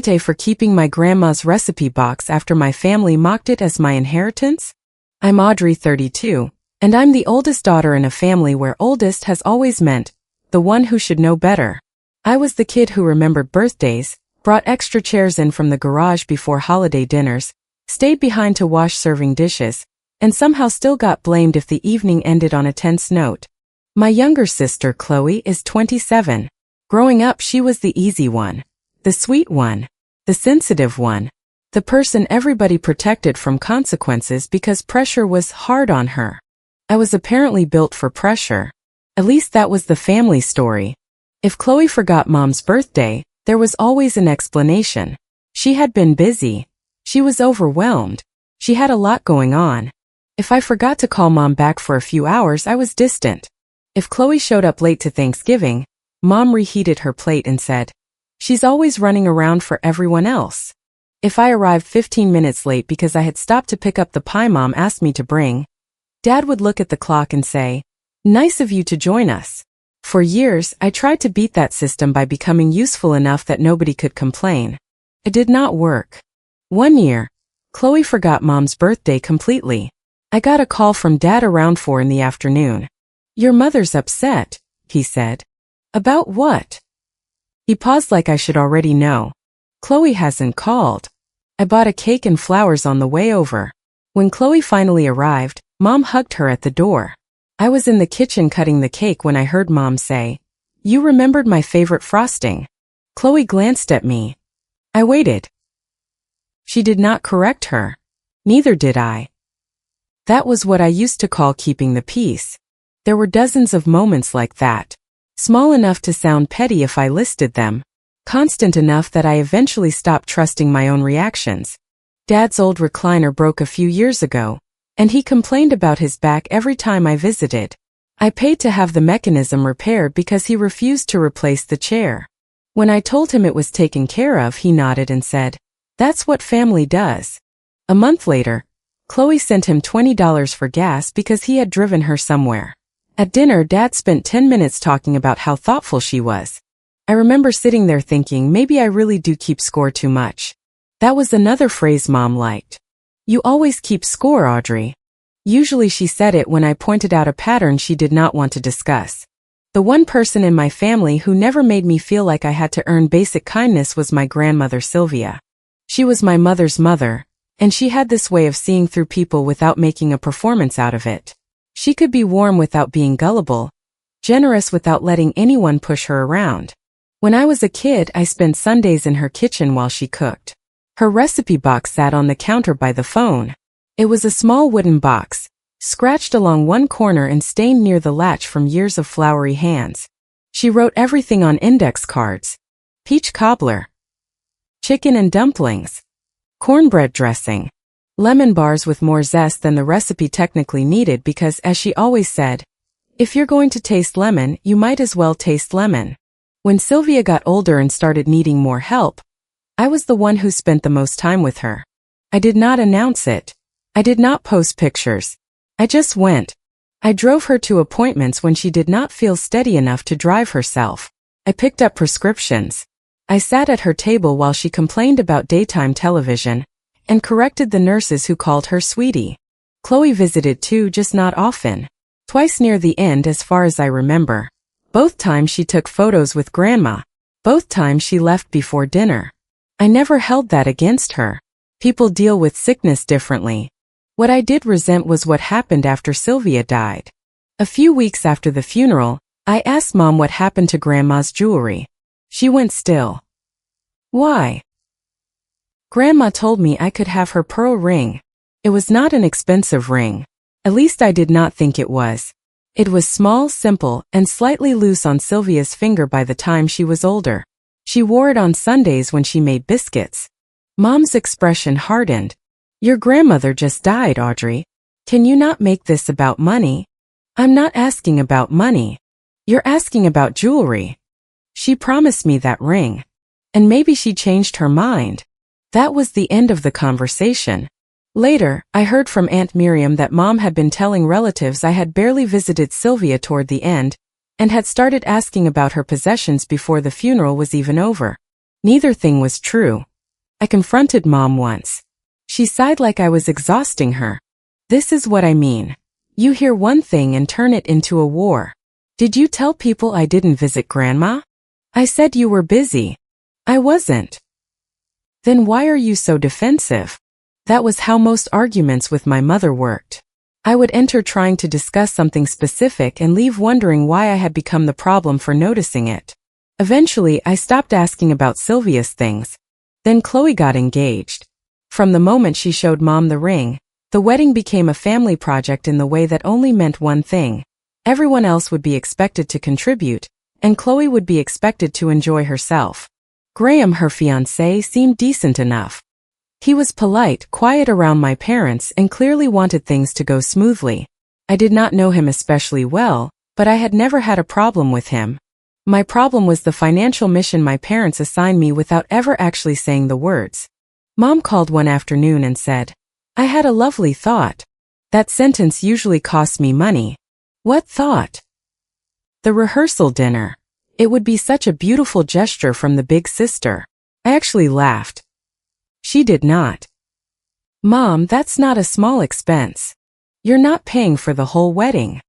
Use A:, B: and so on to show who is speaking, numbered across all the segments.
A: AITA for keeping my grandma's recipe box after my family mocked it as my inheritance? I'm Audrey, 32, and I'm the oldest daughter in a family where oldest has always meant the one who should know better. I was the kid who remembered birthdays, brought extra chairs in from the garage before holiday dinners, stayed behind to wash serving dishes, and somehow still got blamed if the evening ended on a tense note. My younger sister, Chloe, is 27. Growing up, she was the easy one, the sweet one, the sensitive one, the person everybody protected from consequences because pressure was hard on her. I was apparently built for pressure. At least that was the family story. If Chloe forgot Mom's birthday, there was always an explanation. She had been busy. She was overwhelmed. She had a lot going on. If I forgot to call Mom back for a few hours, I was distant. If Chloe showed up late to Thanksgiving, Mom reheated her plate and said, "She's always running around for everyone else." If I arrived 15 minutes late because I had stopped to pick up the pie Mom asked me to bring, Dad would look at the clock and say, "Nice of you to join us." For years, I tried to beat that system by becoming useful enough that nobody could complain. It did not work. One year, Chloe forgot Mom's birthday completely. I got a call from Dad around 4 in the afternoon. "Your mother's upset," he said. "About what?" He paused like I should already know. "Chloe hasn't called." I bought a cake and flowers on the way over. When Chloe finally arrived, Mom hugged her at the door. I was in the kitchen cutting the cake when I heard Mom say, "You remembered my favorite frosting." Chloe glanced at me. I waited. She did not correct her. Neither did I. That was what I used to call keeping the peace. There were dozens of moments like that. Small enough to sound petty if I listed them. Constant enough that I eventually stopped trusting my own reactions. Dad's old recliner broke a few years ago, and he complained about his back every time I visited. I paid to have the mechanism repaired because he refused to replace the chair. When I told him it was taken care of, he nodded and said, "That's what family does." A month later, Chloe sent him $20 for gas because he had driven her somewhere. At dinner, Dad spent 10 minutes talking about how thoughtful she was. I remember sitting there thinking maybe I really do keep score too much. That was another phrase Mom liked. "You always keep score, Audrey." Usually she said it when I pointed out a pattern she did not want to discuss. The one person in my family who never made me feel like I had to earn basic kindness was my grandmother Sylvia. She was my mother's mother, and she had this way of seeing through people without making a performance out of it. She could be warm without being gullible, generous without letting anyone push her around. When I was a kid, I spent Sundays in her kitchen while she cooked. Her recipe box sat on the counter by the phone. It was a small wooden box, scratched along one corner and stained near the latch from years of floury hands. She wrote everything on index cards. Peach cobbler, chicken and dumplings, cornbread dressing, lemon bars with more zest than the recipe technically needed because, as she always said, if you're going to taste lemon, you might as well taste lemon. When Sylvia got older and started needing more help, I was the one who spent the most time with her. I did not announce it. I did not post pictures. I just went. I drove her to appointments when she did not feel steady enough to drive herself. I picked up prescriptions. I sat at her table while she complained about daytime television and corrected the nurses who called her sweetie. Chloe visited too, just not often. Twice near the end as far as I remember. Both times she took photos with Grandma. Both times she left before dinner. I never held that against her. People deal with sickness differently. What I did resent was what happened after Sylvia died. A few weeks after the funeral, I asked Mom what happened to Grandma's jewelry. She went still. "Why?" "Grandma told me I could have her pearl ring." It was not an expensive ring. At least I did not think it was. It was small, simple, and slightly loose on Sylvia's finger by the time she was older. She wore it on Sundays when she made biscuits. Mom's expression hardened. "Your grandmother just died, Audrey. Can you not make this about money?" "I'm not asking about money. You're asking about jewelry." She promised me that ring. And maybe she changed her mind. That was the end of the conversation. Later, I heard from Aunt Miriam that Mom had been telling relatives I had barely visited Sylvia toward the end, and had started asking about her possessions before the funeral was even over. Neither thing was true. I confronted Mom once. She sighed like I was exhausting her. This is what I mean. You hear one thing and turn it into a war. Did you tell people I didn't visit Grandma? I said you were busy. I wasn't. Then why are you so defensive? That was how most arguments with my mother worked. I would enter trying to discuss something specific and leave wondering why I had become the problem for noticing it. Eventually, I stopped asking about Sylvia's things. Then Chloe got engaged. From the moment she showed Mom the ring, the wedding became a family project in the way that only meant one thing. Everyone else would be expected to contribute, and Chloe would be expected to enjoy herself. Graham, her fiancé, seemed decent enough. He was polite, quiet around my parents, and clearly wanted things to go smoothly. I did not know him especially well, but I had never had a problem with him. My problem was the financial mission my parents assigned me without ever actually saying the words. Mom called one afternoon and said, "I had a lovely thought." That sentence usually costs me money. What thought? The rehearsal dinner. It would be such a beautiful gesture from the big sister. I actually laughed. She did not. Mom, that's not a small expense. You're not paying for the whole wedding.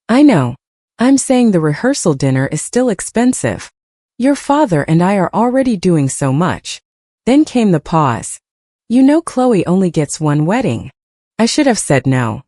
A: I know. I'm saying the rehearsal dinner is still expensive. Your father and I are already doing so much. Then came the pause. You know Chloe only gets one wedding. I should have said no.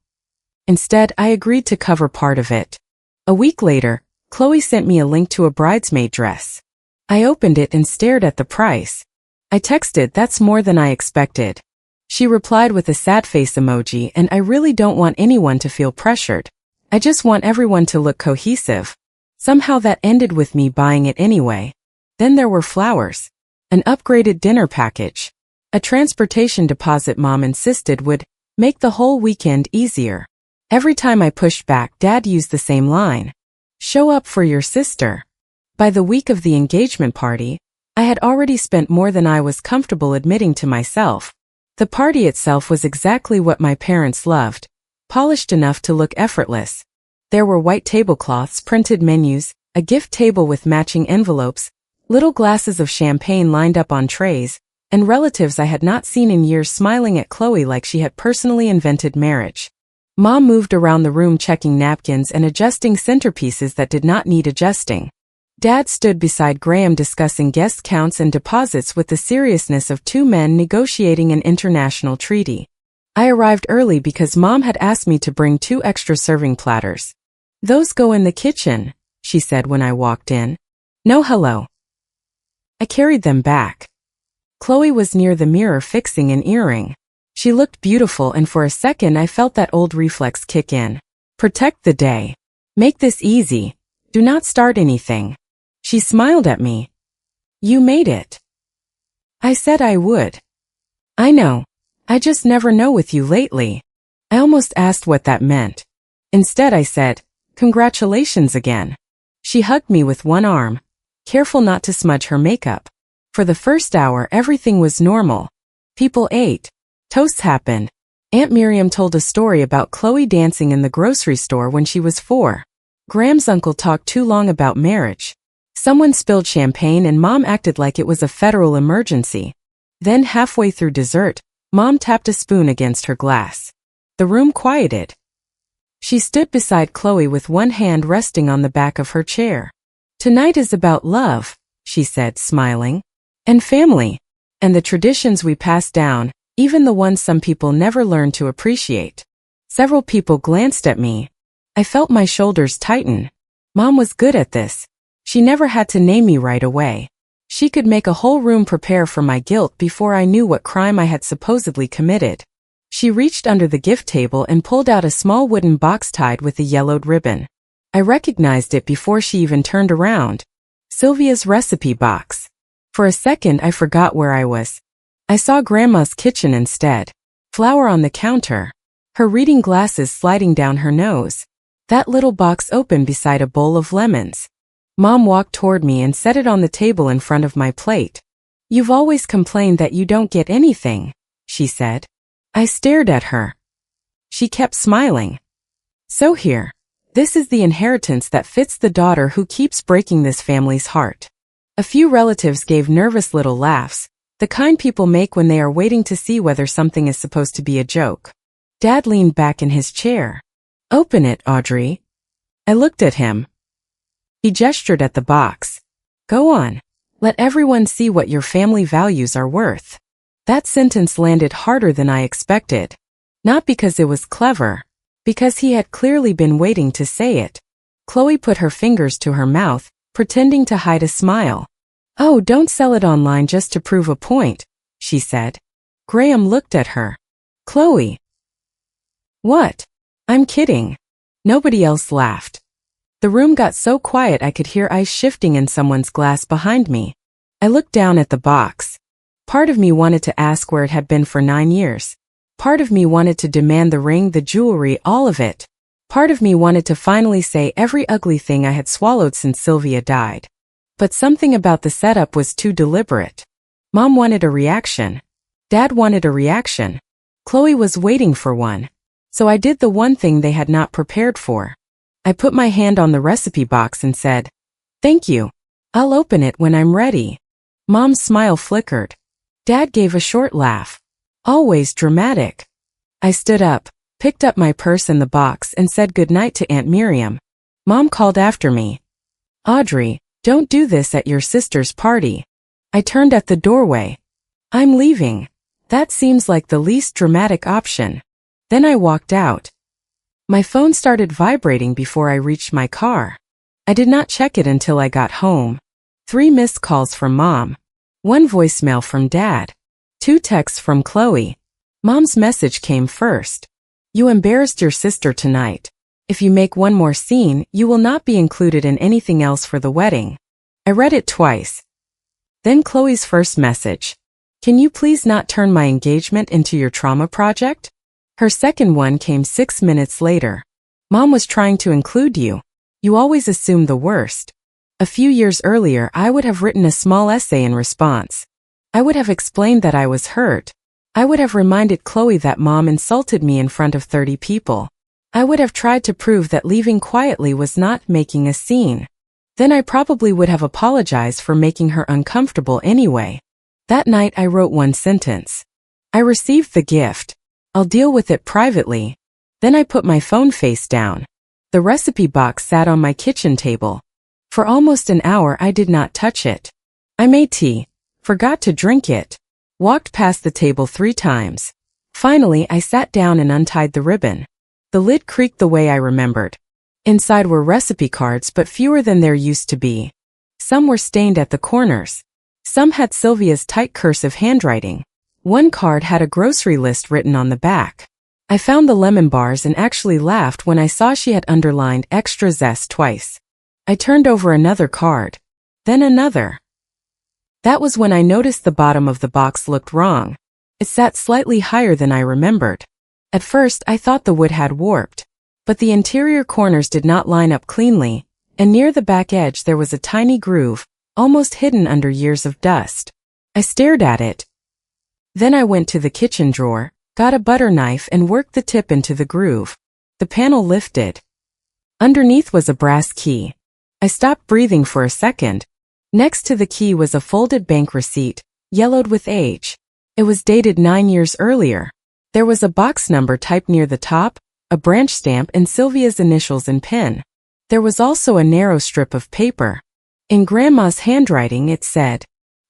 A: Instead, I agreed to cover part of it. A week later, Chloe sent me a link to a bridesmaid dress. I opened it and stared at the price. I texted, "That's more than I expected." She replied with a sad face emoji, and I really don't want anyone to feel pressured. I just want everyone to look cohesive. Somehow that ended with me buying it anyway. Then there were flowers. An upgraded dinner package. A transportation deposit Mom insisted would make the whole weekend easier. Every time I pushed back, Dad used the same line. Show up for your sister. By the week of the engagement party, I had already spent more than I was comfortable admitting to myself. The party itself was exactly what my parents loved, polished enough to look effortless. There were white tablecloths, printed menus, a gift table with matching envelopes, little glasses of champagne lined up on trays, and relatives I had not seen in years smiling at Chloe like she had personally invented marriage. Mom moved around the room checking napkins and adjusting centerpieces that did not need adjusting. Dad stood beside Graham discussing guest counts and deposits with the seriousness of two men negotiating an international treaty. I arrived early because Mom had asked me to bring 2 extra serving platters. "Those go in the kitchen," she said when I walked in. "No hello." I carried them back. Chloe was near the mirror fixing an earring. She looked beautiful, and for a second I felt that old reflex kick in. Protect the day. Make this easy. Do not start anything. She smiled at me. "You made it." I said I would. "I know. I just never know with you lately." I almost asked what that meant. Instead I said, "Congratulations again." She hugged me with one arm, careful not to smudge her makeup. For the first hour everything was normal. People ate. Toasts happened. Aunt Miriam told a story about Chloe dancing in the grocery store when she was 4. Graham's uncle talked too long about marriage. Someone spilled champagne and Mom acted like it was a federal emergency. Then halfway through dessert, Mom tapped a spoon against her glass. The room quieted. She stood beside Chloe with one hand resting on the back of her chair. "Tonight is about love," she said, smiling. "And family. And the traditions we pass down, even the ones some people never learn to appreciate." Several people glanced at me. I felt my shoulders tighten. Mom was good at this. She never had to name me right away. She could make a whole room prepare for my guilt before I knew what crime I had supposedly committed. She reached under the gift table and pulled out a small wooden box tied with a yellowed ribbon. I recognized it before she even turned around. Sylvia's recipe box. For a second I forgot where I was. I saw Grandma's kitchen instead. Flour on the counter. Her reading glasses sliding down her nose. That little box open beside a bowl of lemons. Mom walked toward me and set it on the table in front of my plate. "You've always complained that you don't get anything," she said. I stared at her. She kept smiling. "So here. This is the inheritance that fits the daughter who keeps breaking this family's heart." A few relatives gave nervous little laughs, The kind people make when they are waiting to see whether something is supposed to be a joke. Dad leaned back in his chair. Open it, Audrey. I looked at him. He gestured at the box. Go on. Let everyone see what your family values are worth. That sentence landed harder than I expected. Not because it was clever. Because he had clearly been waiting to say it. Chloe put her fingers to her mouth, pretending to hide a smile. Oh, don't sell it online just to prove a point, she said. Graham looked at her. Chloe. What? I'm kidding. Nobody else laughed. The room got so quiet I could hear ice shifting in someone's glass behind me. I looked down at the box. Part of me wanted to ask where it had been for 9 years. Part of me wanted to demand the ring, the jewelry, all of it. Part of me wanted to finally say every ugly thing I had swallowed since Sylvia died. But something about the setup was too deliberate. Mom wanted a reaction. Dad wanted a reaction. Chloe was waiting for one. So I did the one thing they had not prepared for. I put my hand on the recipe box and said, Thank you. I'll open it when I'm ready. Mom's smile flickered. Dad gave a short laugh. Always dramatic. I stood up, picked up my purse and the box and said goodnight to Aunt Miriam. Mom called after me. Audrey, don't do this at your sister's party. I turned at the doorway. I'm leaving. That seems like the least dramatic option. Then I walked out. My phone started vibrating before I reached my car. I did not check it until I got home. 3 missed calls from Mom. 1 voicemail from Dad. 2 texts from Chloe. Mom's message came first. You embarrassed your sister tonight. If you make one more scene, you will not be included in anything else for the wedding. I read it twice. Then Chloe's first message. Can you please not turn my engagement into your trauma project? Her second one came 6 minutes later. Mom was trying to include you. You always assume the worst. A few years earlier, I would have written a small essay in response. I would have explained that I was hurt. I would have reminded Chloe that Mom insulted me in front of 30 people. I would have tried to prove that leaving quietly was not making a scene. Then I probably would have apologized for making her uncomfortable anyway. That night I wrote 1 sentence. I received the gift. I'll deal with it privately. Then I put my phone face down. The recipe box sat on my kitchen table. For almost an hour I did not touch it. I made tea. Forgot to drink it. Walked past the table 3 times. Finally, I sat down and untied the ribbon. The lid creaked the way I remembered. Inside were recipe cards, but fewer than there used to be. Some were stained at the corners. Some had Sylvia's tight cursive handwriting. 1 card had a grocery list written on the back. I found the lemon bars and actually laughed when I saw she had underlined extra zest twice. I turned over another card. Then another. That was when I noticed the bottom of the box looked wrong. It sat slightly higher than I remembered. At first, I thought the wood had warped. But the interior corners did not line up cleanly, and near the back edge there was a tiny groove, almost hidden under years of dust. I stared at it. Then I went to the kitchen drawer, got a butter knife and worked the tip into the groove. The panel lifted. Underneath was a brass key. I stopped breathing for a second. Next to the key was a folded bank receipt, yellowed with age. It was dated 9 years earlier. There was a box number typed near the top, a branch stamp and Sylvia's initials in pen. There was also a narrow strip of paper. In Grandma's handwriting it said,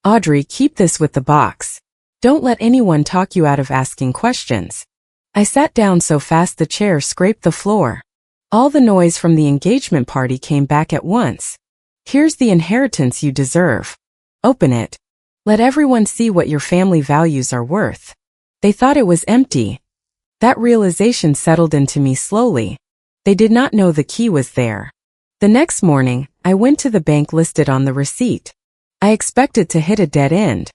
A: Audrey, keep this with the box. Don't let anyone talk you out of asking questions. I sat down so fast the chair scraped the floor. All the noise from the engagement party came back at once. Here's the inheritance you deserve. Open it. Let everyone see what your family values are worth. They thought it was empty. That realization settled into me slowly. They did not know the key was there. The next morning, I went to the bank listed on the receipt. I expected to hit a dead end.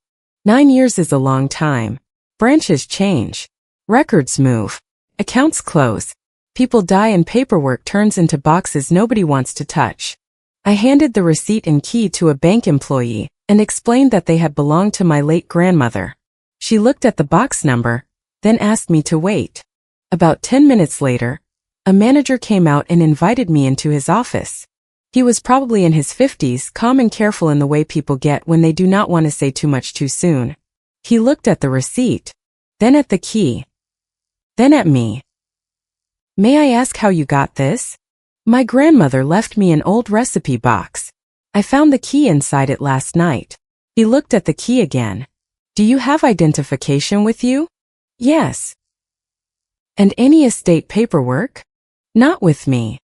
A: 9 years is a long time. Branches change. Records move. Accounts close. People die and paperwork turns into boxes nobody wants to touch. I handed the receipt and key to a bank employee and explained that they had belonged to my late grandmother. She looked at the box number, then asked me to wait. About 10 minutes later, a manager came out and invited me into his office. He was probably in his 50s, calm and careful in the way people get when they do not want to say too much too soon. He looked at the receipt, then at the key, then at me. May I ask how you got this? My grandmother left me an old recipe box. I found the key inside it last night. He looked at the key again. Do you have identification with you? Yes. And any estate paperwork? Not with me.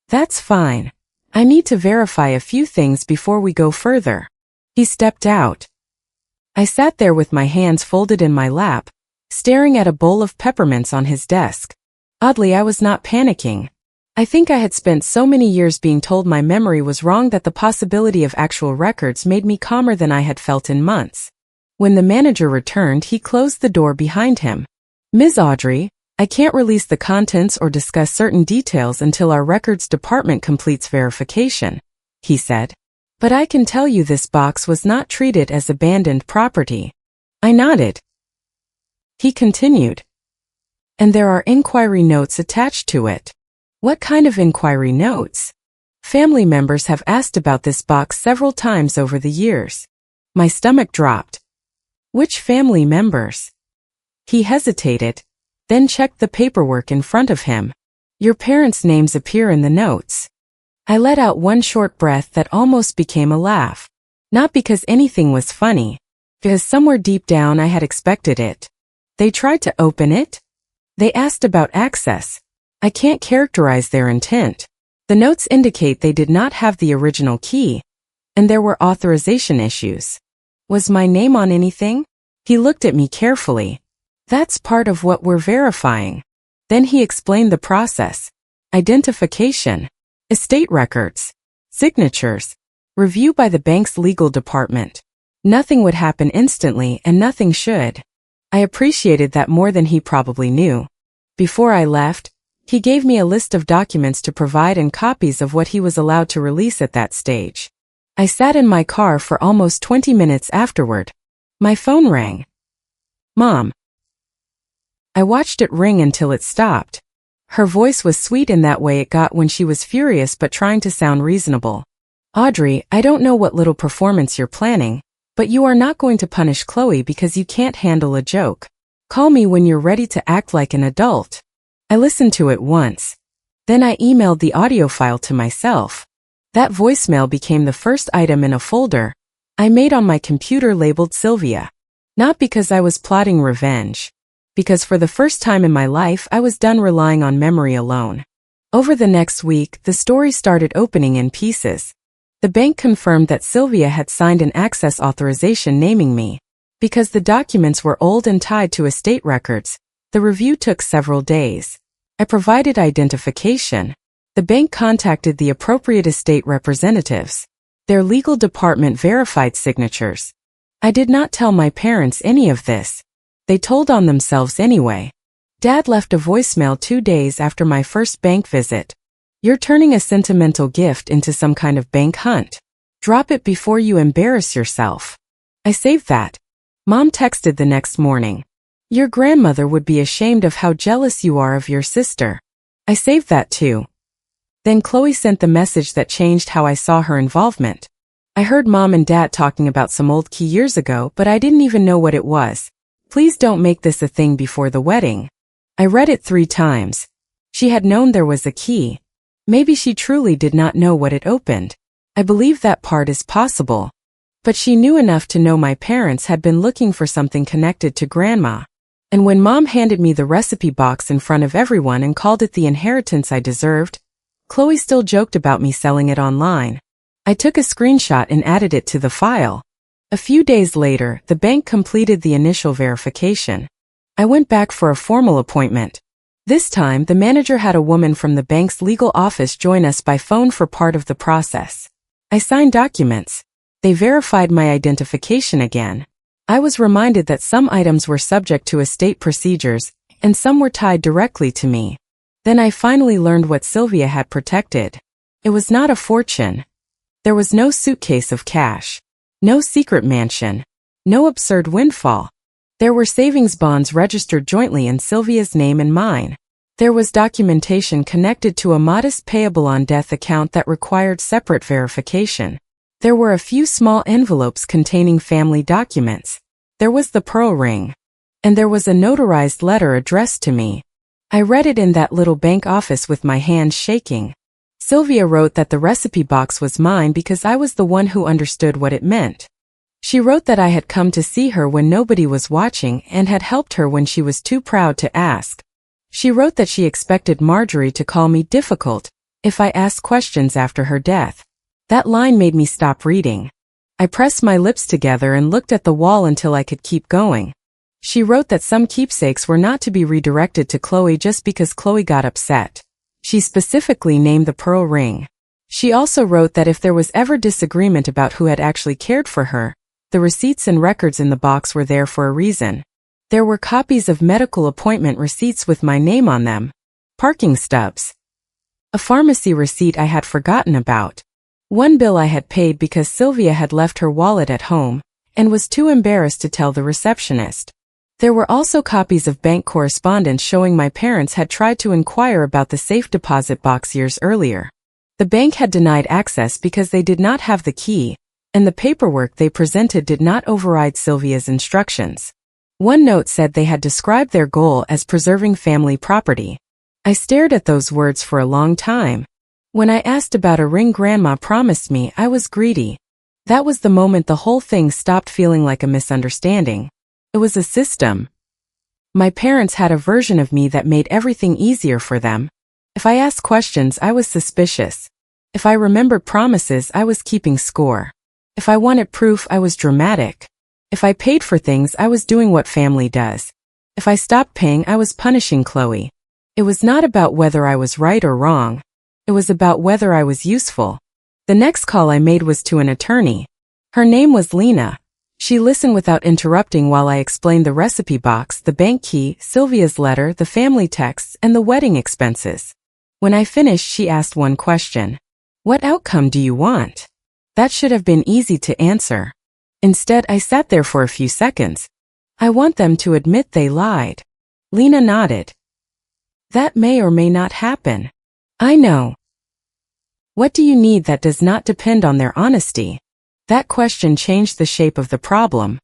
A: That's fine. I need to verify a few things before we go further. He stepped out. I sat there with my hands folded in my lap, staring at a bowl of peppermints on his desk. Oddly, I was not panicking. I think I had spent so many years being told my memory was wrong that the possibility of actual records made me calmer than I had felt in months. When the manager returned, he closed the door behind him. Ms. Audrey, I can't release the contents or discuss certain details until our records department completes verification, he said. But I can tell you this box was not treated as abandoned property. I nodded. He continued. And there are inquiry notes attached to it. What kind of inquiry notes? Family members have asked about this box several times over the years. My stomach dropped. Which family members? He hesitated, then checked the paperwork in front of him. Your parents' names appear in the notes. I let out one short breath that almost became a laugh. Not because anything was funny, because somewhere deep down I had expected it. They tried to open it. They asked about access. I can't characterize their intent. The notes indicate they did not have the original key, and there were authorization issues. Was my name on anything? He looked at me carefully. That's part of what we're verifying. Then he explained the process. Identification, estate records, signatures, review by the bank's legal department. Nothing would happen instantly and nothing should. I appreciated that more than he probably knew. Before I left, he gave me a list of documents to provide and copies of what he was allowed to release at that stage. I sat in my car for almost 20 minutes afterward. My phone rang. Mom. I watched it ring until it stopped. Her voice was sweet in that way it got when she was furious but trying to sound reasonable. Audrey, I don't know what little performance you're planning, but you are not going to punish Chloe because you can't handle a joke. Call me when you're ready to act like an adult. I listened to it once. Then I emailed the audio file to myself. That voicemail became the first item in a folder I made on my computer labeled Sylvia. Not because I was plotting revenge. Because for the first time in my life I was done relying on memory alone. Over the next week, the story started opening in pieces. The bank confirmed that Sylvia had signed an access authorization naming me. Because the documents were old and tied to estate records, the review took several days. I provided identification. The bank contacted the appropriate estate representatives. Their legal department verified signatures. I did not tell my parents any of this. They told on themselves anyway. Dad left a voicemail 2 days after my first bank visit. You're turning a sentimental gift into some kind of bank hunt. Drop it before you embarrass yourself. I saved that. Mom texted the next morning. Your grandmother would be ashamed of how jealous you are of your sister. I saved that too. Then Chloe sent the message that changed how I saw her involvement. I heard Mom and Dad talking about some old key years ago, but I didn't even know what it was. Please don't make this a thing before the wedding. I read it 3 times. She had known there was a key. Maybe she truly did not know what it opened. I believe that part is possible. But she knew enough to know my parents had been looking for something connected to Grandma. And when Mom handed me the recipe box in front of everyone and called it the inheritance I deserved, Chloe still joked about me selling it online. I took a screenshot and added it to the file. A few days later, the bank completed the initial verification. I went back for a formal appointment. This time, the manager had a woman from the bank's legal office join us by phone for part of the process. I signed documents. They verified my identification again. I was reminded that some items were subject to estate procedures, and some were tied directly to me. Then I finally learned what Sylvia had protected. It was not a fortune. There was no suitcase of cash. No secret mansion. No absurd windfall. There were savings bonds registered jointly in Sylvia's name and mine. There was documentation connected to a modest payable on death account that required separate verification. There were a few small envelopes containing family documents. There was the pearl ring. And there was a notarized letter addressed to me. I read it in that little bank office with my hands shaking. Sylvia wrote that the recipe box was mine because I was the one who understood what it meant. She wrote that I had come to see her when nobody was watching and had helped her when she was too proud to ask. She wrote that she expected Marjorie to call me difficult if I asked questions after her death. That line made me stop reading. I pressed my lips together and looked at the wall until I could keep going. She wrote that some keepsakes were not to be redirected to Chloe just because Chloe got upset. She specifically named the pearl ring. She also wrote that if there was ever disagreement about who had actually cared for her, the receipts and records in the box were there for a reason. There were copies of medical appointment receipts with my name on them, parking stubs, a pharmacy receipt I had forgotten about, one bill I had paid because Sylvia had left her wallet at home and was too embarrassed to tell the receptionist. There were also copies of bank correspondence showing my parents had tried to inquire about the safe deposit box years earlier. The bank had denied access because they did not have the key, and the paperwork they presented did not override Sylvia's instructions. One note said they had described their goal as preserving family property. I stared at those words for a long time. When I asked about a ring Grandma promised me, I was greedy. That was the moment the whole thing stopped feeling like a misunderstanding. It was a system. My parents had a version of me that made everything easier for them. If I asked questions, I was suspicious. If I remembered promises, I was keeping score. If I wanted proof, I was dramatic. If I paid for things, I was doing what family does. If I stopped paying, I was punishing Chloe. It was not about whether I was right or wrong. It was about whether I was useful. The next call I made was to an attorney. Her name was Lena. She listened without interrupting while I explained the recipe box, the bank key, Sylvia's letter, the family texts, and the wedding expenses. When I finished, she asked one question. What outcome do you want? That should have been easy to answer. Instead, I sat there for a few seconds. I want them to admit they lied. Lena nodded. That may or may not happen. I know. What do you need that does not depend on their honesty? That question changed the shape of the problem.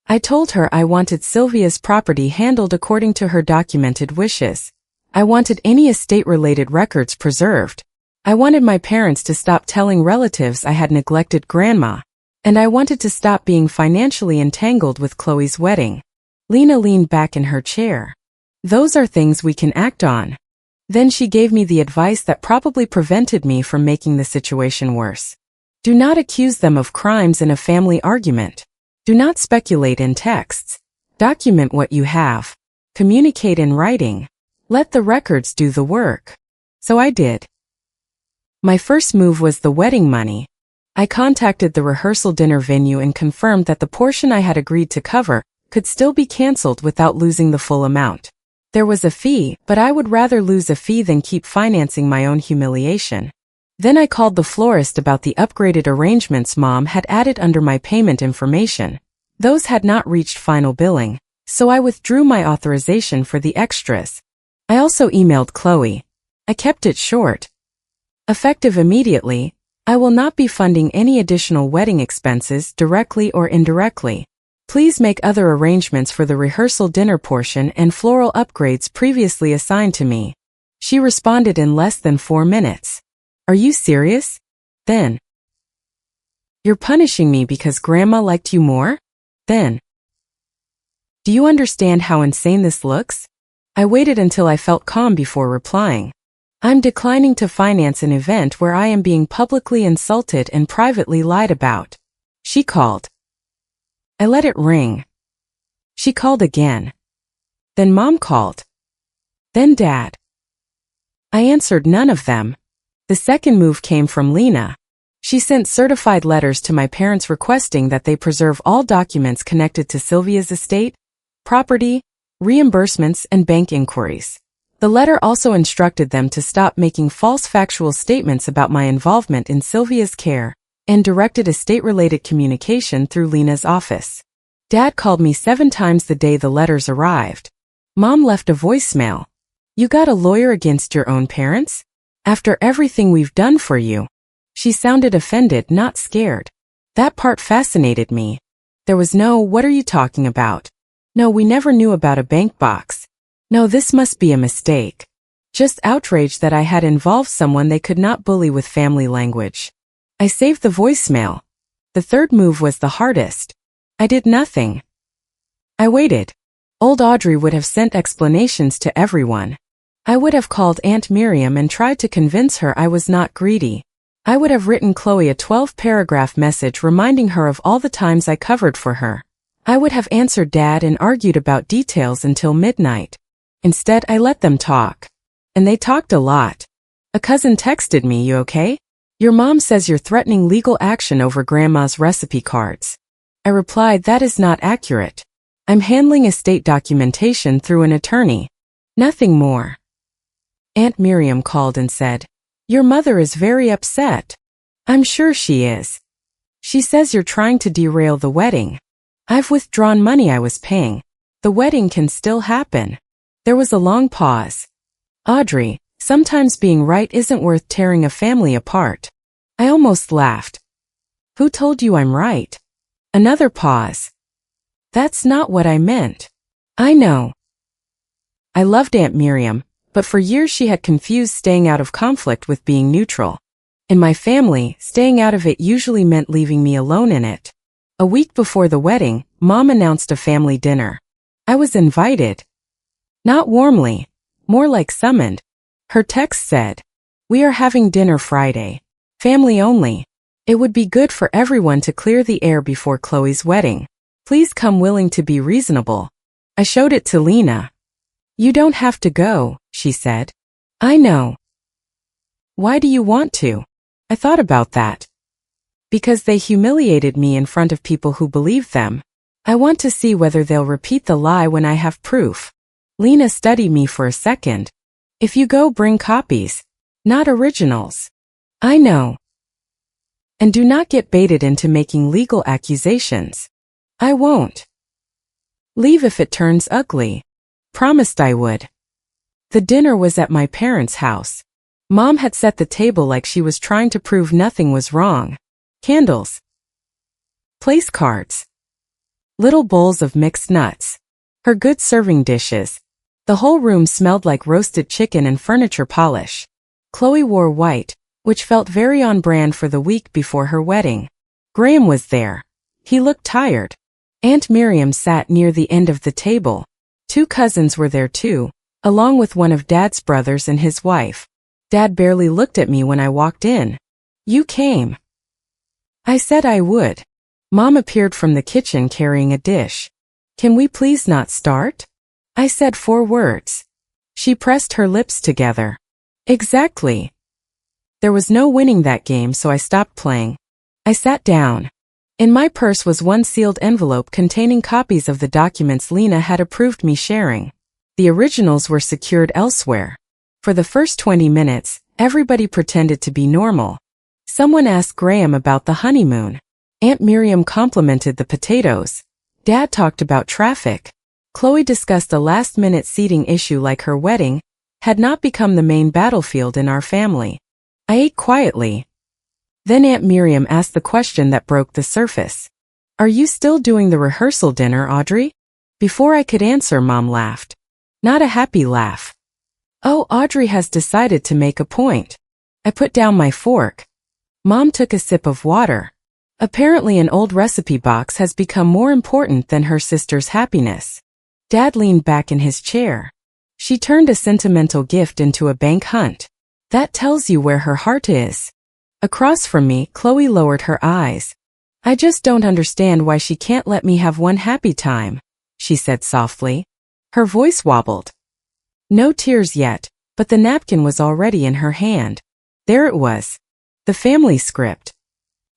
A: I told her I wanted Sylvia's property handled according to her documented wishes. I wanted any estate-related records preserved. I wanted my parents to stop telling relatives I had neglected Grandma. And I wanted to stop being financially entangled with Chloe's wedding. Lena leaned back in her chair. Those are things we can act on. Then she gave me the advice that probably prevented me from making the situation worse. Do not accuse them of crimes in a family argument. Do not speculate in texts. Document what you have. Communicate in writing. Let the records do the work. So I did. My first move was the wedding money. I contacted the rehearsal dinner venue and confirmed that the portion I had agreed to cover could still be canceled without losing the full amount. There was a fee, but I would rather lose a fee than keep financing my own humiliation. Then I called the florist about the upgraded arrangements Mom had added under my payment information. Those had not reached final billing, so I withdrew my authorization for the extras. I also emailed Chloe. I kept it short. Effective immediately, I will not be funding any additional wedding expenses directly or indirectly. Please make other arrangements for the rehearsal dinner portion and floral upgrades previously assigned to me. She responded in less than 4 minutes. Are you serious? Then. You're punishing me because Grandma liked you more? Then. Do you understand how insane this looks? I waited until I felt calm before replying. I'm declining to finance an event where I am being publicly insulted and privately lied about. She called. I let it ring. She called again. Then Mom called. Then Dad. I answered none of them. The second move came from Lena. She sent certified letters to my parents requesting that they preserve all documents connected to Sylvia's estate, property, reimbursements, and bank inquiries. The letter also instructed them to stop making false factual statements about my involvement in Sylvia's care and directed estate-related communication through Lena's office. Dad called me 7 times the day the letters arrived. Mom left a voicemail. You got a lawyer against your own parents? After everything we've done for you. She sounded offended, not scared. That part fascinated me. There was no, what are you talking about? No, we never knew about a bank box. No, this must be a mistake. Just outraged that I had involved someone they could not bully with family language. I saved the voicemail. The third move was the hardest. I did nothing. I waited. Old Audrey would have sent explanations to everyone. I would have called Aunt Miriam and tried to convince her I was not greedy. I would have written Chloe a 12-paragraph message reminding her of all the times I covered for her. I would have answered Dad and argued about details until midnight. Instead, I let them talk. And they talked a lot. A cousin texted me, "You okay? Your mom says you're threatening legal action over Grandma's recipe cards." I replied, "That is not accurate. I'm handling estate documentation through an attorney. Nothing more." Aunt Miriam called and said, "Your mother is very upset." "I'm sure she is. She says you're trying to derail the wedding." "I've withdrawn money I was paying. The wedding can still happen." There was a long pause. "Audrey, sometimes being right isn't worth tearing a family apart." I almost laughed. "Who told you I'm right?" Another pause. "That's not what I meant." "I know." I loved Aunt Miriam, but for years she had confused staying out of conflict with being neutral. In my family, staying out of it usually meant leaving me alone in it. A week before the wedding, Mom announced a family dinner. I was invited. Not warmly, more like summoned. Her text said, "We are having dinner Friday. Family only. It would be good for everyone to clear the air before Chloe's wedding. Please come willing to be reasonable." I showed it to Lena. "You don't have to go," she said. "I know." "Why do you want to?" I thought about that. Because they humiliated me in front of people who believe them. I want to see whether they'll repeat the lie when I have proof. Lena studied me for a second. "If you go, bring copies. Not originals." "I know." "And do not get baited into making legal accusations." "I won't." "Leave if it turns ugly." Promised I would. The dinner was at my parents' house. Mom had set the table like she was trying to prove nothing was wrong. Candles. Place cards. Little bowls of mixed nuts. Her good serving dishes. The whole room smelled like roasted chicken and furniture polish. Chloe wore white, which felt very on brand for the week before her wedding. Graham was there. He looked tired. Aunt Miriam sat near the end of the table. 2 cousins were there too, along with one of Dad's brothers and his wife. Dad barely looked at me when I walked in. "You came." I said I would. Mom appeared from the kitchen carrying a dish. "Can we please not start?" I said 4 words. She pressed her lips together. "Exactly." There was no winning that game, so I stopped playing. I sat down. In my purse was one sealed envelope containing copies of the documents Lena had approved me sharing. The originals were secured elsewhere. For the first 20 minutes, everybody pretended to be normal. Someone asked Graham about the honeymoon. Aunt Miriam complimented the potatoes. Dad talked about traffic. Chloe discussed a last-minute seating issue like her wedding had not become the main battlefield in our family. I ate quietly. Then Aunt Miriam asked the question that broke the surface. "Are you still doing the rehearsal dinner, Audrey?" Before I could answer, Mom laughed. Not a happy laugh. "Oh, Audrey has decided to make a point." I put down my fork. Mom took a sip of water. Apparently an old recipe box has become more important than her sister's happiness. Dad leaned back in his chair. She turned a sentimental gift into a bank hunt. That tells you where her heart is. Across from me, Chloe lowered her eyes. "I just don't understand why she can't let me have one happy time," she said softly. Her voice wobbled. No tears yet, but the napkin was already in her hand. There it was. The family script.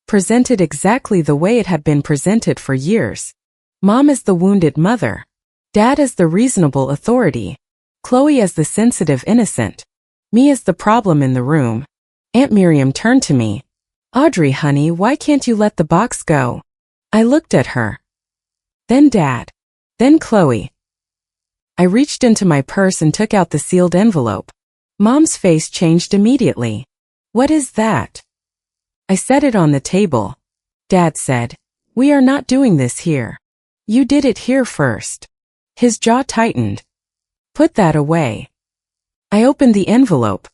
A: Presented exactly the way it had been presented for years. Mom as the wounded mother. Dad as the reasonable authority. Chloe as the sensitive innocent. Me as the problem in the room. Aunt Miriam turned to me. "Audrey, honey, why can't you let the box go?" I looked at her. Then Dad. Then Chloe. I reached into my purse and took out the sealed envelope. Mom's face changed immediately. "What is that?" I set it on the table. Dad said, We are not doing this here. You did it here first. His jaw tightened. Put that away. I opened the envelope.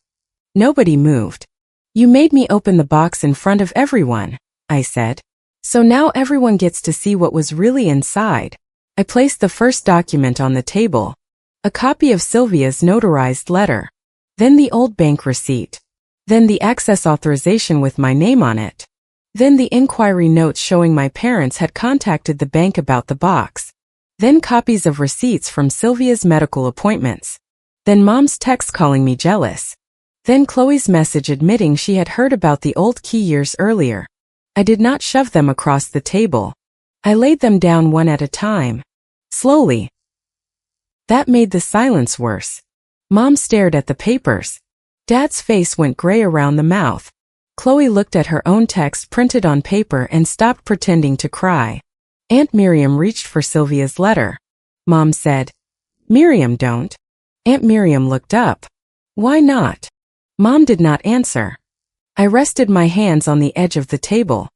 A: Nobody moved. You made me open the box in front of everyone, I said. So now everyone gets to see what was really inside. I placed the first document on the table. A copy of Sylvia's notarized letter. Then the old bank receipt. Then the access authorization with my name on it. Then the inquiry notes showing my parents had contacted the bank about the box. Then copies of receipts from Sylvia's medical appointments. Then Mom's text calling me jealous. Then Chloe's message admitting she had heard about the old key years earlier. I did not shove them across the table. I laid them down one at a time. Slowly. That made the silence worse. Mom stared at the papers. Dad's face went gray around the mouth. Chloe looked at her own text printed on paper and stopped pretending to cry. Aunt Miriam reached for Sylvia's letter. Mom said, "Miriam, don't." Aunt Miriam looked up. "Why not?" Mom did not answer. I rested my hands on the edge of the table.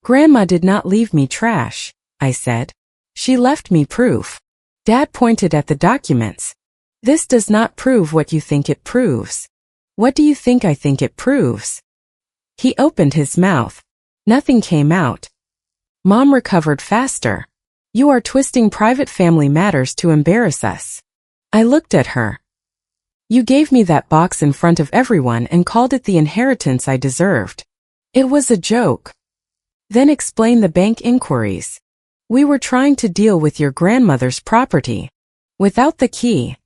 A: "Grandma did not leave me trash," I said. "She left me proof." Dad pointed at the documents. "This does not prove what you think it proves." "What do you think I think it proves?" He opened his mouth. Nothing came out. Mom recovered faster. "You are twisting private family matters to embarrass us." I looked at her. "You gave me that box in front of everyone and called it the inheritance I deserved. It was a joke." Then explain the bank inquiries. "We were trying to deal with your grandmother's property. Without the key.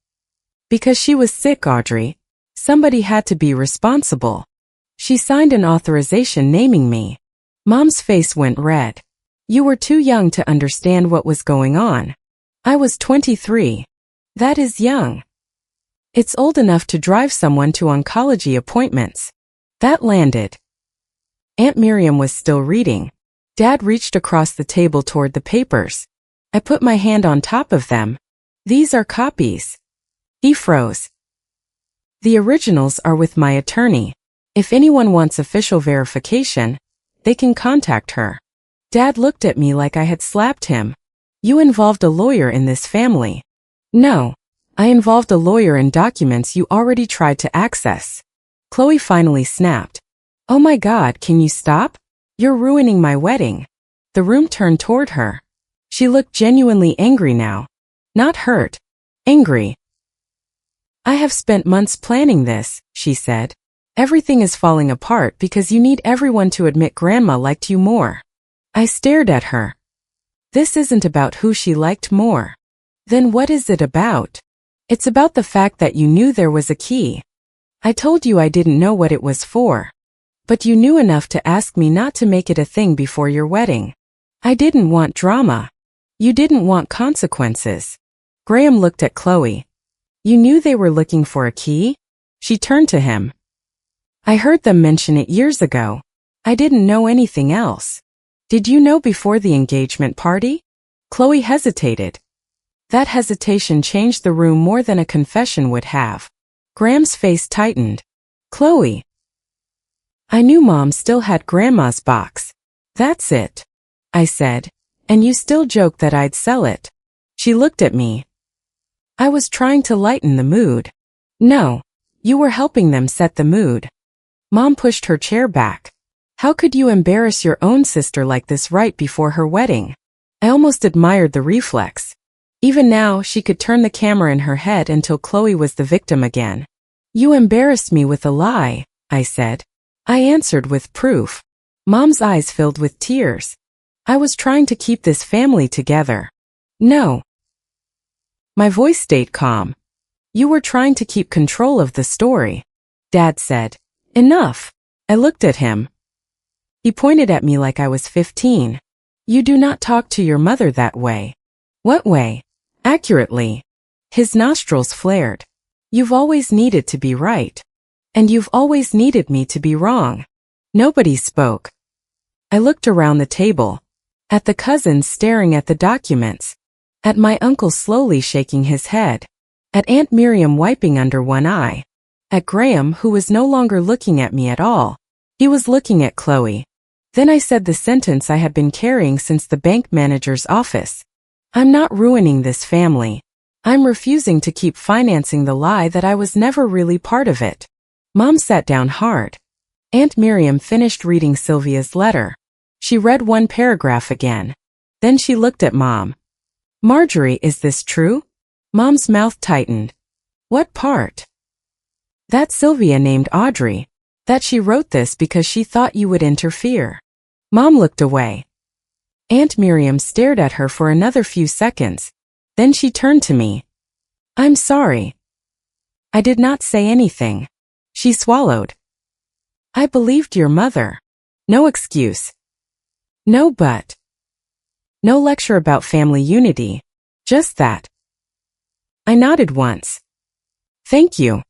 A: Because she was sick, Audrey. Somebody had to be responsible. She signed an authorization naming me." Mom's face went red. "You were too young to understand what was going on." I was 23. That is young. It's old enough to drive someone to oncology appointments. That landed. Aunt Miriam was still reading. Dad reached across the table toward the papers. I put my hand on top of them. "These are copies." He froze. "The originals are with my attorney. If anyone wants official verification, they can contact her." Dad looked at me like I had slapped him. "You involved a lawyer in this family." "No. I involved a lawyer in documents you already tried to access." Chloe finally snapped. "Oh my God, can you stop? You're ruining my wedding." The room turned toward her. She looked genuinely angry now. Not hurt. Angry. "I have spent months planning this," she said. "Everything is falling apart because you need everyone to admit Grandma liked you more." I stared at her. "This isn't about who she liked more." "Then what is it about?" "It's about the fact that you knew there was a key. I told you I didn't know what it was for. But you knew enough to ask me not to make it a thing before your wedding. I didn't want drama. You didn't want consequences." Graham looked at Chloe. "You knew they were looking for a key?" She turned to him. "I heard them mention it years ago. I didn't know anything else." "Did you know before the engagement party?" Chloe hesitated. That hesitation changed the room more than a confession would have. Graham's face tightened. "Chloe." "I knew Mom still had Grandma's box. That's it," I said. "And you still joked that I'd sell it." She looked at me. "I was trying to lighten the mood." "No. You were helping them set the mood." Mom pushed her chair back. "How could you embarrass your own sister like this right before her wedding?" I almost admired the reflex. Even now, she could turn the camera in her head until Chloe was the victim again. "You embarrassed me with a lie," I said. I answered with proof. Mom's eyes filled with tears. "I was trying to keep this family together." "No." My voice stayed calm. "You were trying to keep control of the story." Dad said, "Enough." I looked at him. He pointed at me like I was 15. "You do not talk to your mother that way." "What way?" "Accurately." His nostrils flared. "You've always needed to be right. And you've always needed me to be wrong." Nobody spoke. I looked around the table. At the cousins staring at the documents. At my uncle slowly shaking his head. At Aunt Miriam wiping under one eye. At Graham, who was no longer looking at me at all. He was looking at Chloe. Then I said the sentence I had been carrying since the bank manager's office. I'm not ruining this family. I'm refusing to keep financing the lie that I was never really part of it. Mom sat down hard. Aunt Miriam finished reading Sylvia's letter. She read one paragraph again. Then she looked at Mom. Marjorie, is this true? Mom's mouth tightened. What part? That Sylvia named Audrey. That she wrote this because she thought you would interfere. Mom looked away. Aunt Miriam stared at her for another few seconds. Then she turned to me. I'm sorry. I did not say anything. She swallowed. I believed your mother. No excuse. No but. No lecture about family unity. Just that. I nodded once. Thank you.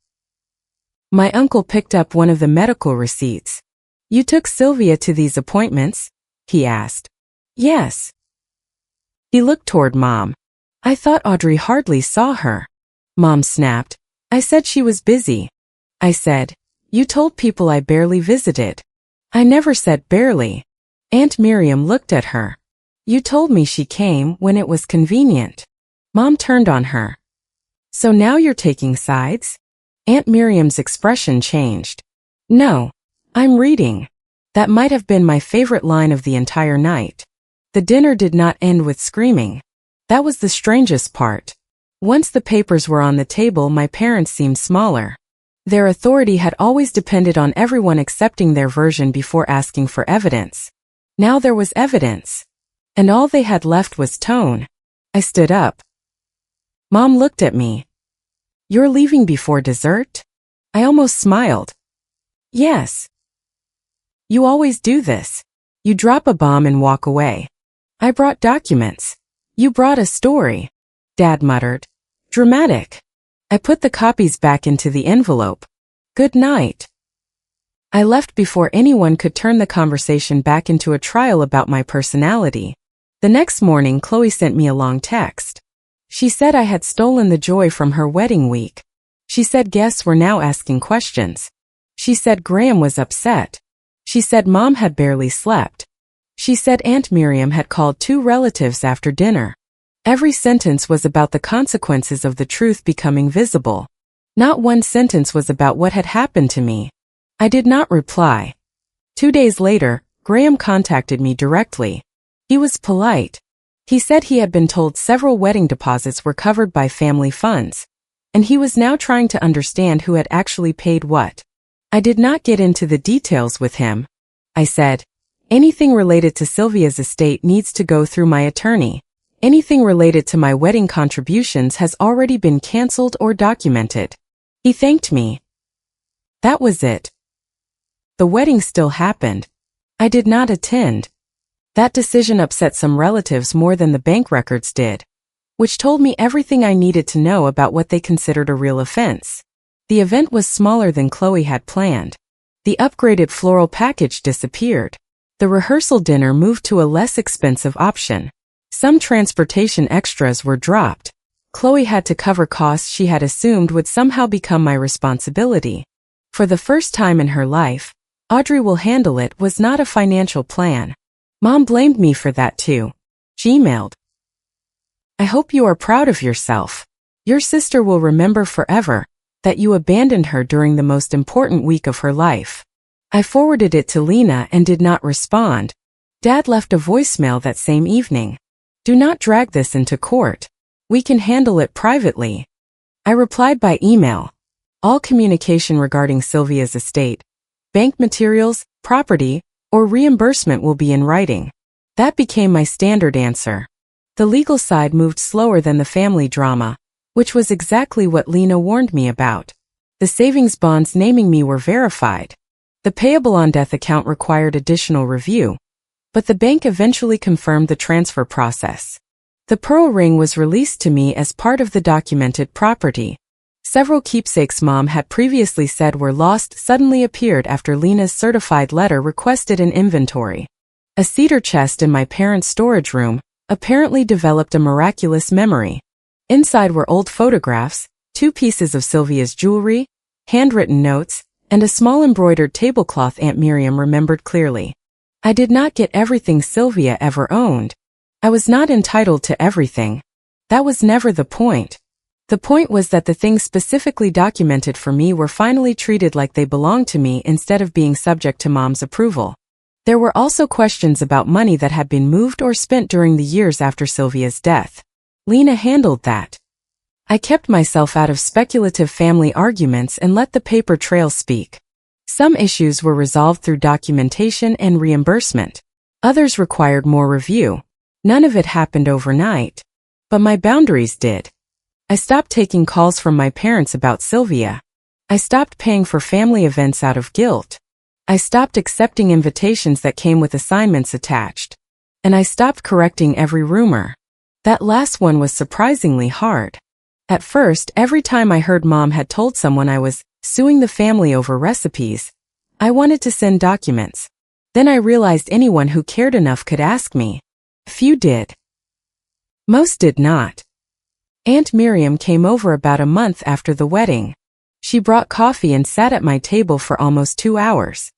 A: My uncle picked up one of the medical receipts. You took Sylvia to these appointments? He asked. Yes. He looked toward Mom. I thought Audrey hardly saw her. Mom snapped. I said she was busy. I said, you told people I barely visited. I never said barely. Aunt Miriam looked at her. You told me she came when it was convenient. Mom turned on her. So now you're taking sides? Aunt Miriam's expression changed. No, I'm reading. That might have been my favorite line of the entire night. The dinner did not end with screaming. That was the strangest part. Once the papers were on the table, my parents seemed smaller. Their authority had always depended on everyone accepting their version before asking for evidence. Now there was evidence. And all they had left was tone. I stood up. Mom looked at me. You're leaving before dessert? I almost smiled. Yes. You always do this. You drop a bomb and walk away. I brought documents. You brought a story. Dad muttered. Dramatic. I put the copies back into the envelope. Good night. I left before anyone could turn the conversation back into a trial about my personality. The next morning, Chloe sent me a long text. She said I had stolen the joy from her wedding week. She said guests were now asking questions. She said Graham was upset. She said Mom had barely slept. She said Aunt Miriam had called 2 relatives after dinner. Every sentence was about the consequences of the truth becoming visible. Not one sentence was about what had happened to me. I did not reply. 2 days later, Graham contacted me directly. He was polite. He said he had been told several wedding deposits were covered by family funds, and he was now trying to understand who had actually paid what. I did not get into the details with him. I said, anything related to Sylvia's estate needs to go through my attorney. Anything related to my wedding contributions has already been canceled or documented. He thanked me. That was it. The wedding still happened. I did not attend. That decision upset some relatives more than the bank records did, which told me everything I needed to know about what they considered a real offense. The event was smaller than Chloe had planned. The upgraded floral package disappeared. The rehearsal dinner moved to a less expensive option. Some transportation extras were dropped. Chloe had to cover costs she had assumed would somehow become my responsibility. For the first time in her life, Audrey will handle it was not a financial plan. Mom blamed me for that too. She emailed. I hope you are proud of yourself. Your sister will remember forever that you abandoned her during the most important week of her life. I forwarded it to Lena and did not respond. Dad left a voicemail that same evening. Do not drag this into court. We can handle it privately. I replied by email. All communication regarding Sylvia's estate, bank materials, property, or reimbursement will be in writing. That became my standard answer. The legal side moved slower than the family drama, which was exactly what Lena warned me about. The savings bonds naming me were verified. The payable on death account required additional review, but the bank eventually confirmed the transfer process. The pearl ring was released to me as part of the documented property. Several keepsakes Mom had previously said were lost suddenly appeared after Lena's certified letter requested an inventory. A cedar chest in my parents' storage room apparently developed a miraculous memory. Inside were old photographs, 2 pieces of Sylvia's jewelry, handwritten notes, and a small embroidered tablecloth Aunt Miriam remembered clearly. I did not get everything Sylvia ever owned. I was not entitled to everything. That was never the point. The point was that the things specifically documented for me were finally treated like they belonged to me instead of being subject to Mom's approval. There were also questions about money that had been moved or spent during the years after Sylvia's death. Lena handled that. I kept myself out of speculative family arguments and let the paper trail speak. Some issues were resolved through documentation and reimbursement. Others required more review. None of it happened overnight. But my boundaries did. I stopped taking calls from my parents about Sylvia. I stopped paying for family events out of guilt. I stopped accepting invitations that came with assignments attached. And I stopped correcting every rumor. That last one was surprisingly hard. At first, every time I heard Mom had told someone I was suing the family over recipes, I wanted to send documents. Then I realized anyone who cared enough could ask me. Few did. Most did not. Aunt Miriam came over about a month after the wedding. She brought coffee and sat at my table for almost 2 hours.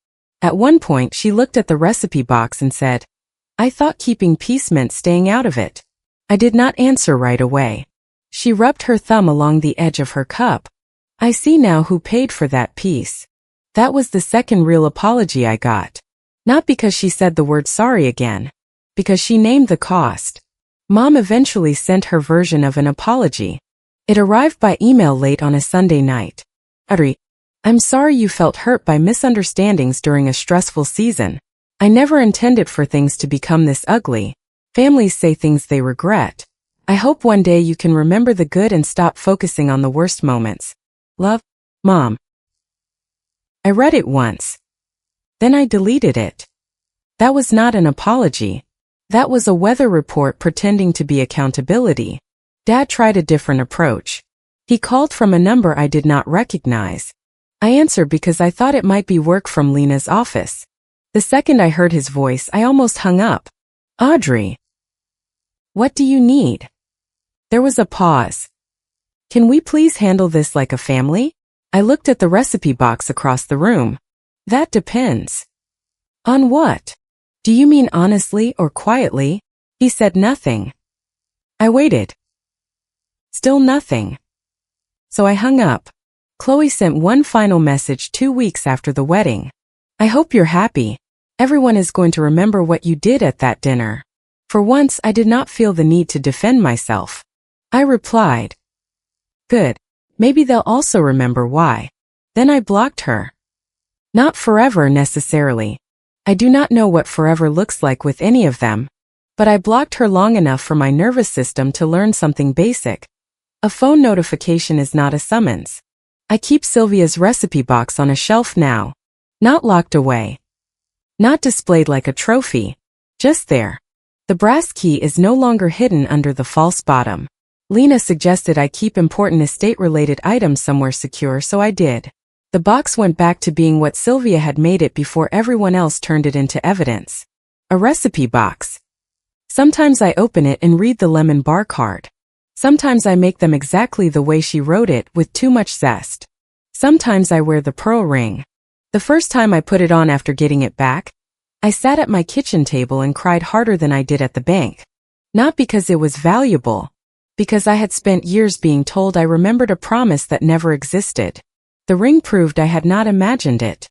A: At one point, she looked at the recipe box and said, "I thought keeping peace meant staying out of it." I did not answer right away. She rubbed her thumb along the edge of her cup. I see now who paid for that peace. That was the second real apology I got. Not because she said the word sorry again. Because she named the cost. Mom eventually sent her version of an apology. It arrived by email late on a Sunday night. Audrey, I'm sorry you felt hurt by misunderstandings during a stressful season. I never intended for things to become this ugly. Families say things they regret. I hope one day you can remember the good and stop focusing on the worst moments. Love, Mom. I read it once. Then I deleted it. That was not an apology. That was a weather report pretending to be accountability. Dad tried a different approach. He called from a number I did not recognize. I answered because I thought it might be work from Lena's office. The second I heard his voice, I almost hung up. Audrey. What do you need? There was a pause. Can we please handle this like a family? I looked at the recipe box across the room. That depends. On what? Do you mean honestly or quietly? He said nothing. I waited. Still nothing. So I hung up. Chloe sent one final message 2 weeks after the wedding. I hope you're happy. Everyone is going to remember what you did at that dinner. For once, I did not feel the need to defend myself. I replied. Good. Maybe they'll also remember why. Then I blocked her. Not forever necessarily. I do not know what forever looks like with any of them. But I blocked her long enough for my nervous system to learn something basic. A phone notification is not a summons. I keep Sylvia's recipe box on a shelf now. Not locked away. Not displayed like a trophy. Just there. The brass key is no longer hidden under the false bottom. Lena suggested I keep important estate-related items somewhere secure, so I did. The box went back to being what Sylvia had made it before everyone else turned it into evidence. A recipe box. Sometimes I open it and read the lemon bar card. Sometimes I make them exactly the way she wrote it, with too much zest. Sometimes I wear the pearl ring. The first time I put it on after getting it back, I sat at my kitchen table and cried harder than I did at the bank. Not because it was valuable. Because I had spent years being told I remembered a promise that never existed. The ring proved I had not imagined it.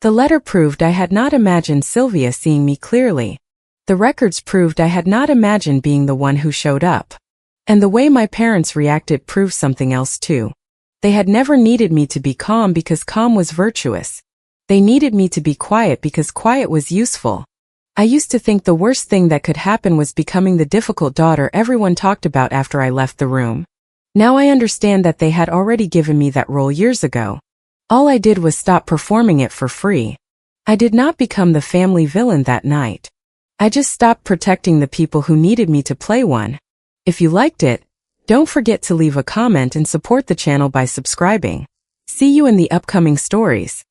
A: The letter proved I had not imagined Sylvia seeing me clearly. The records proved I had not imagined being the one who showed up. And the way my parents reacted proved something else too. They had never needed me to be calm because calm was virtuous. They needed me to be quiet because quiet was useful. I used to think the worst thing that could happen was becoming the difficult daughter everyone talked about after I left the room. Now I understand that they had already given me that role years ago. All I did was stop performing it for free. I did not become the family villain that night. I just stopped protecting the people who needed me to play one. If you liked it, don't forget to leave a comment and support the channel by subscribing. See you in the upcoming stories.